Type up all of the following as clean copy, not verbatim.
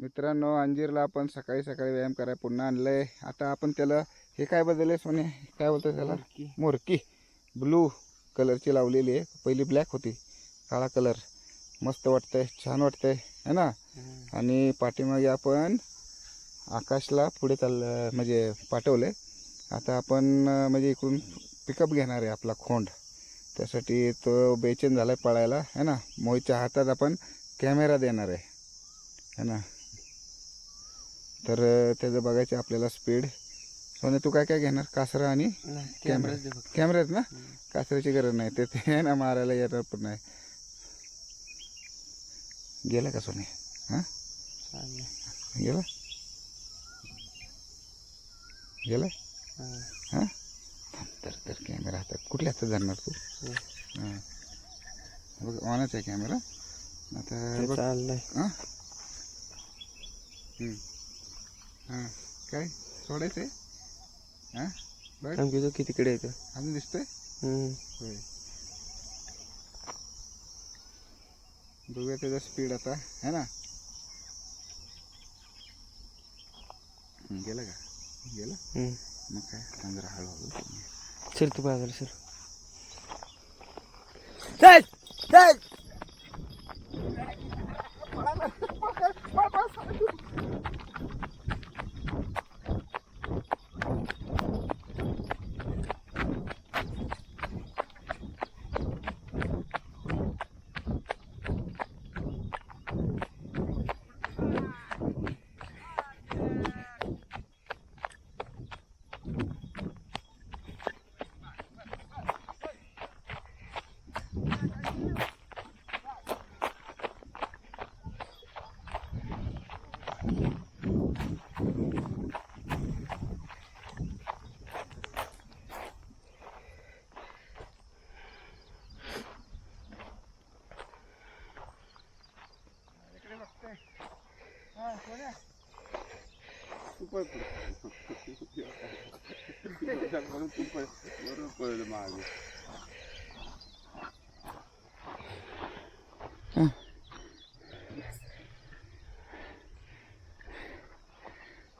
मित्रांनो, अंजीरला आपण सकाळी सकाळी व्यायाम करायला पुन्हा आणलंय. आता आपण त्याला हे काय बदलले सोने, काय बोलतात त्याला, मोरकी ब्लू कलरची लावलेली आहे. पहिली ब्लॅक होती, काळा कलर. मस्त वाटतंय, छान वाटतंय है ना. आणि पाठीमागे आपण आकाशला पुढे म्हणजे पाठवलंय. आता आपण म्हणजे इकडून पिकअप घेणार आहे आपला खोंड. त्यासाठी तो बेचैन झाला आहे पळायला है ना. मोहितच्या हातात आपण कॅमेरा देणार आहे है ना. तर त्याचं बघायचं आपल्याला स्पीड. सोने तू काय काय घेणार, कासरा आणि कॅमेरा. कॅमेराच ना, कासऱ्याची गरज नाही, ते आहे ना मारायला येणार पण नाही. गेला का सोने? हां गेला गेला हां. तर कॅमेरा हातात, कुठल्या हातात जाणार तू? हां बघ, ऑनच आहे कॅमेरा आता. चाललंय हां हां काय सोडायचं आहे? हां बघ कितीकडे येतं अजून दिसतंय. होय, बघूया त्याचा स्पीड आता है ना. गेला का? गेला मग काय, जरा हळूहळू सर. तू बाजूला सर.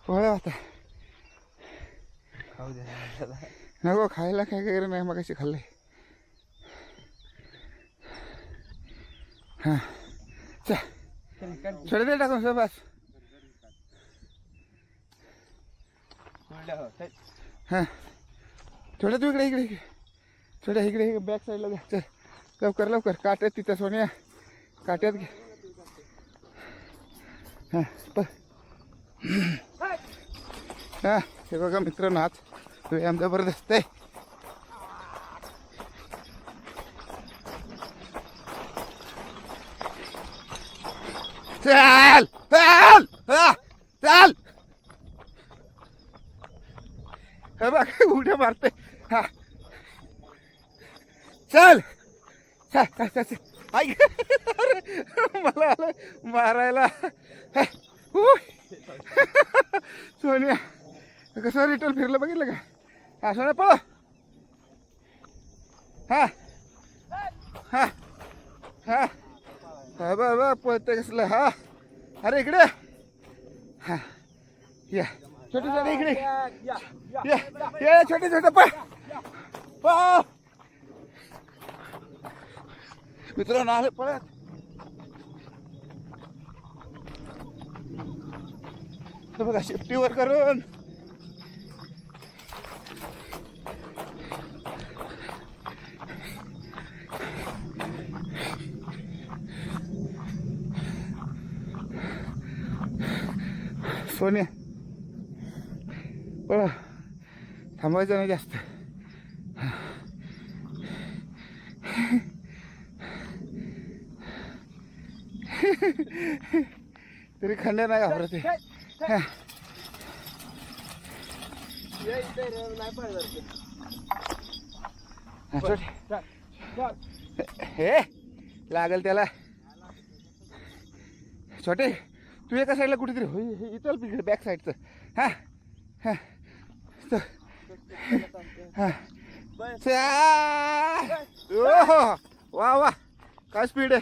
पोळ्या आता खाऊ दे नको खायला, काय काय नाही मग कशी खाल्ले. हां चा छोटे दे टाकून सर बस. हां छोट्या तू इकडे इकडे छोट्या इकडे बॅक साईडला द्या. चल लवकर लवकर, काट्यात तिथं सोन्या, काट्यात घे. हां हां हे बघा मित्रांनो, आज व्यायाम जबरदस्त आहे. चल चल चल, हे बघ उड्या मारते. हा चल चल चल चल. ऐक मला आलं मारायला. सोनिया कसं रिटर्न फिरलं बघितलं का? हा सोन्या पळ. हा हा हा हा बघ बघ पळते कसलं. हा अरे इकडे. हा या छोटे छोटे इकडे ये, छोटे छोटे पळ पळ. मित्रांनो आले पळत. बघा शिफ्टीवर करून सोन्या पळा, थांबायचं नाही जास्त. तरी खंड्या नाही घाबरते. हे लागल त्याला. छोटे तू एका साईडला कुठेतरी होई इथं बॅक साईडचं. हां हां हां ओ वा वा, काय स्पीड आहे.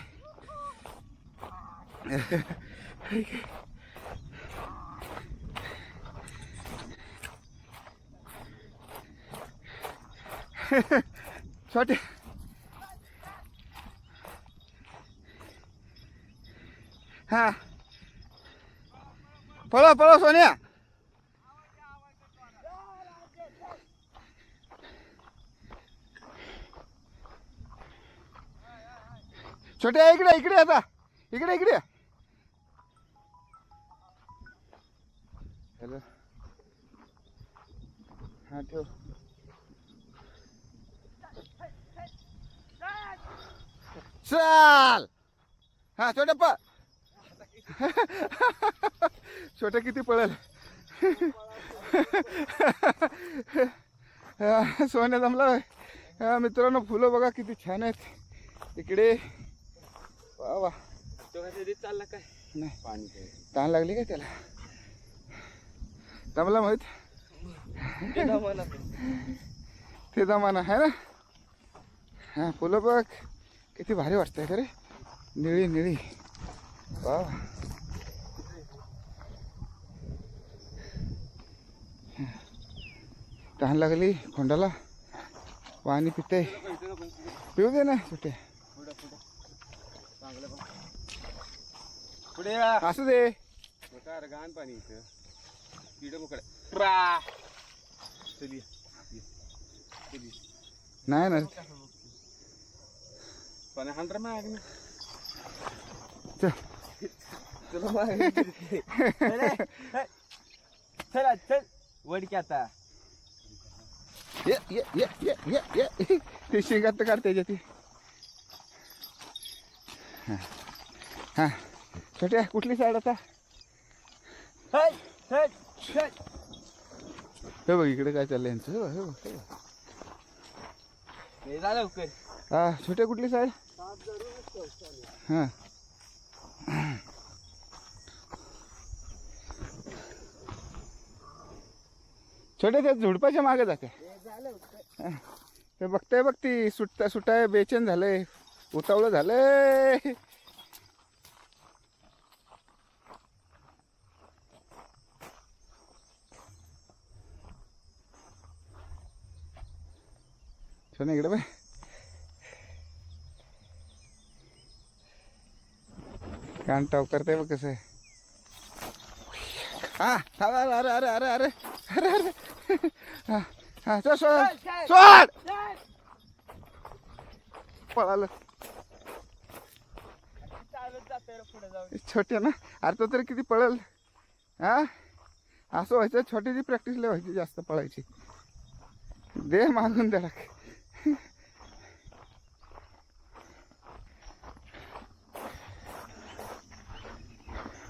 छोटे हा पळव पळव सोन्या. छोटे इकडे इकडे आता इकडे इकडे. हॅलो हा ठेव. चल हा छोटे पळ. छोटे किती पळेल. सोन्या जमला. मित्रांनो फुलं बघा किती छान आहेत इकडे. वा वा. चालला काय नाही पाणी तहान लागली काय त्याला. जमला माहित ते जमाना आहे ना. हा फुलं बघ किती भारी वाटतंय खरे. निळी निळी वा वा. तहान लागली खोंडाला पाणी पिते. पिऊ दे ना छोटे. पुढे असू दे. घाण पाणी इथं किड मुकड. नाही ना पाणी हंड्र माग चल. चला चल वडकी आता. ये ये ये ये ये ये ते शेंगात तर काढ त्याच्या ती. हा छोट्या कुठली साईड आता. हे बघ इकडे काय चाललंय यांचं. हे बघ हे बघ. लवकर हा छोट्या कुठली साईड. हां छोट्या त्या झुडपाच्या मागे जाते. ते बघताय बघ ती सुटता सुटाय बेचैन झालंय. उतावळं झालंय. सोन्या इकडे बाय. कान टाव करताय बघ कसं. हा अरे अरे अरे अरे अरे अरे अरे हा हा चल सोड सोड. पळालं छोट्या ना. अरे तो तरी किती पळल. हा असं व्हायचं. छोट्याची प्रॅक्टिस लय व्हायची जास्त पळायची. दे मागून त्याला.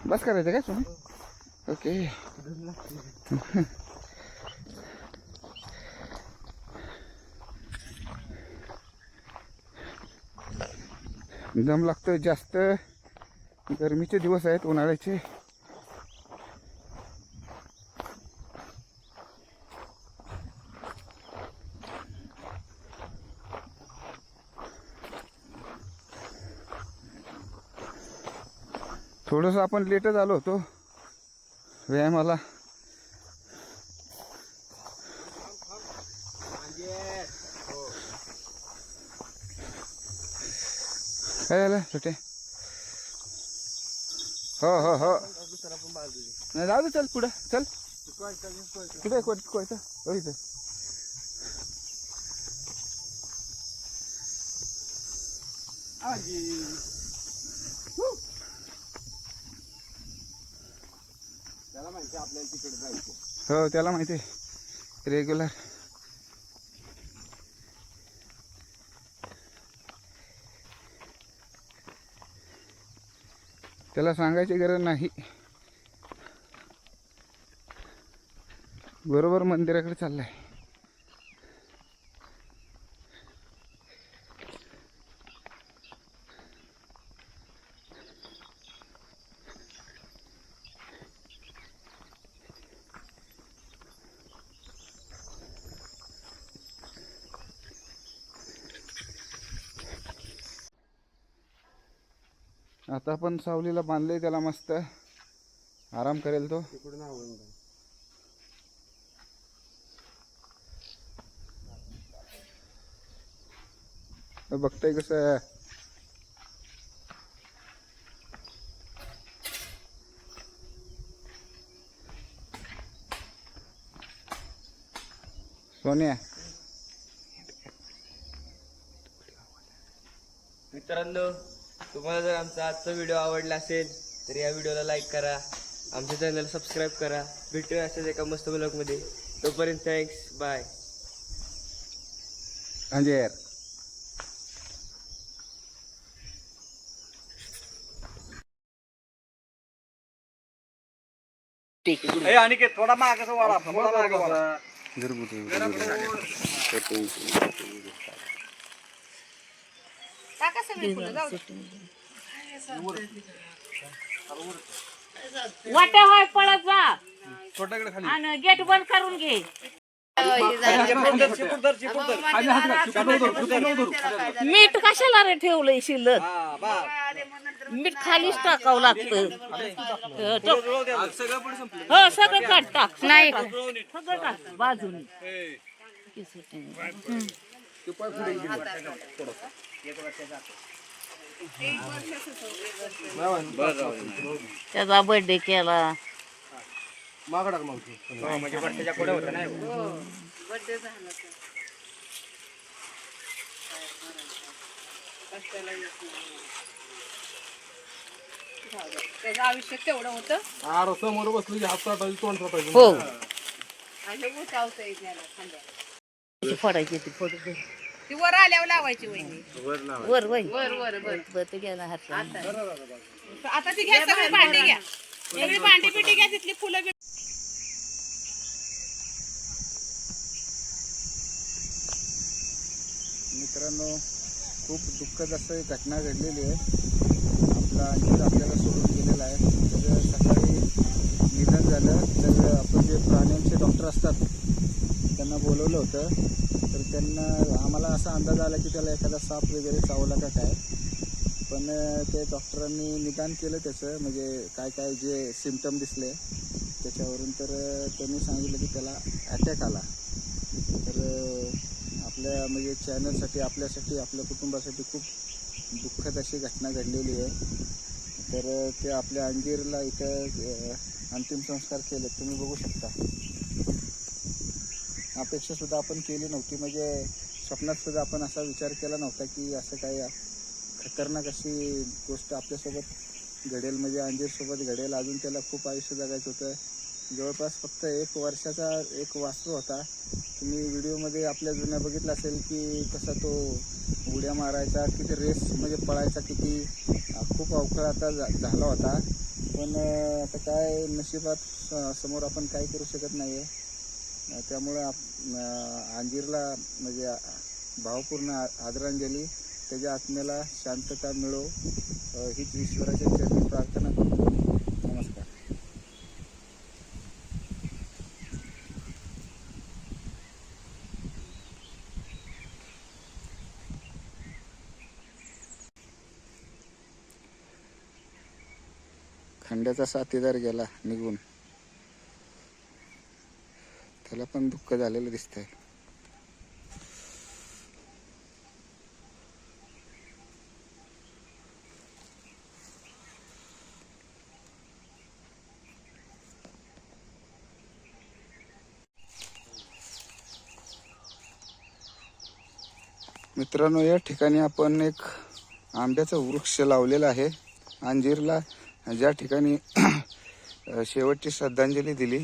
बस करायचं काय सोनी. ओके दम लागतोय जास्त. गरमीचे दिवस आहेत उन्हाळ्याचे. थोडंसं आपण लेटच आलो होतो व्यायामाला. काय झालं छोटे. हो हो हो नाही जाऊ दे. चल पुढं चल. कुठे कोयतं हो इथं. त्याला माहिती आपल्याला तिकडे जायचं. हो त्याला माहिती आहे रेग्युलर. त्याला सांगायची गरज नाही. बरोबर मंदिराकडे चाललाय. आता आपण सावलीला बांधले त्याला. मस्त आराम करेल तो. तिकडून आवडून बघताय कसं सोन्या. मित्रांनो, तुम्हाला जर आमचा आजचा व्हिडिओ आवडला असेल तर या व्हिडिओला लाईक करा, आमच्या चॅनलला सबस्क्राईब करा. भेटूया अशाच एका मस्त ब्लॉगमध्ये. तोपर्यंत थँक्स, बाय. अंजेर. थोडा मागं वाढा, थोडा मागं वाढा. वाट्या होय पळत जा छोट्याकडे खाली आणि गेट बंद करून घे. मीठ कशाला रे ठेवलंय शिल्लक? मीठ खालीच टाकावं लागतं. हो सगळं काढ टाक. नाही सगळं टाक बाजूने. त्याचा बर्थडे केला. म्हणजे वर्षाच्या पुढे होतं नाही. त्याचं आयुष्य तेवढं होतं. समोर बसली हात साठायची तोंड साठायची. हो आणि उठावता येत नाही खांद्याला. फोडायची ती फोड ती वर आल्यावर लावायची वहिनी. वर वय वर वर वर बर ते घ्या ना हात. आता ती घ्या, सगळी भांडी घ्या, सगळी भांडी पिटी घ्या, तिथली फुलं बी. मित्रांनो, खूप दुःखद असं घटना घडलेली आहे. आपला अंजीर आपल्याला सोडून गेलेला आहे. तर सकाळी निधन झालं. तर आपण जे प्राण्यांचे डॉक्टर असतात त्यांना बोलवलं होतं. तर त्यांना आम्हाला असा अंदाज आला की त्याला एखादा साप वगैरे चावला का काय. पण ते डॉक्टरांनी निदान केलं त्याचं, म्हणजे काय काय जे सिम्पटम दिसले त्याच्यावरून. तर त्यांनी सांगितलं की त्याला अटॅक आला. तर आपल्या म्हणजे चॅनलसाठी, आपल्यासाठी, आपल्या कुटुंबासाठी खूप दुःखद अशी घटना घडलेली आहे. तर ते आपल्या अंजीरला इथं अंतिम संस्कार केले, तुम्ही बघू शकता. अपेक्षासुद्धा आपण केली नव्हती, म्हणजे स्वप्नातसुद्धा आपण असा विचार केला नव्हता की असं काय खतरनाक अशी गोष्ट आपल्यासोबत घडेल, म्हणजे अंजीरसोबत घडेल. अजून त्याला खूप आयुष्य जगायचं होतं. जवळपास फक्त 1 वर्षाचा एक वासरू होता. तुम्ही व्हिडिओमध्ये आपल्या जुन्या बघितलं असेल की कसा तो उड्या मारायचा, किती रेस म्हणजे पळायचा, किती खूप अवकाळ आता झाला होता. पण आता काय नशिबात समोर आपण काय करू शकत नाही आहे. त्यामुळं अंजीरला म्हणजे भावपूर्ण आदरांजली, त्याच्या आत्म्याला शांतता मिळो हीच ईश्वराच्या चरणी प्रार्थना करतो. नमस्कार. खंड्याचा साथीदार गेला निघून, त्याला पण दुःख झालेलं दिसतंय. मित्रांनो, या ठिकाणी आपण एक आंब्याचा वृक्ष लावलेला आहे. अंजीरला ज्या ठिकाणी शेवटची श्रद्धांजली दिली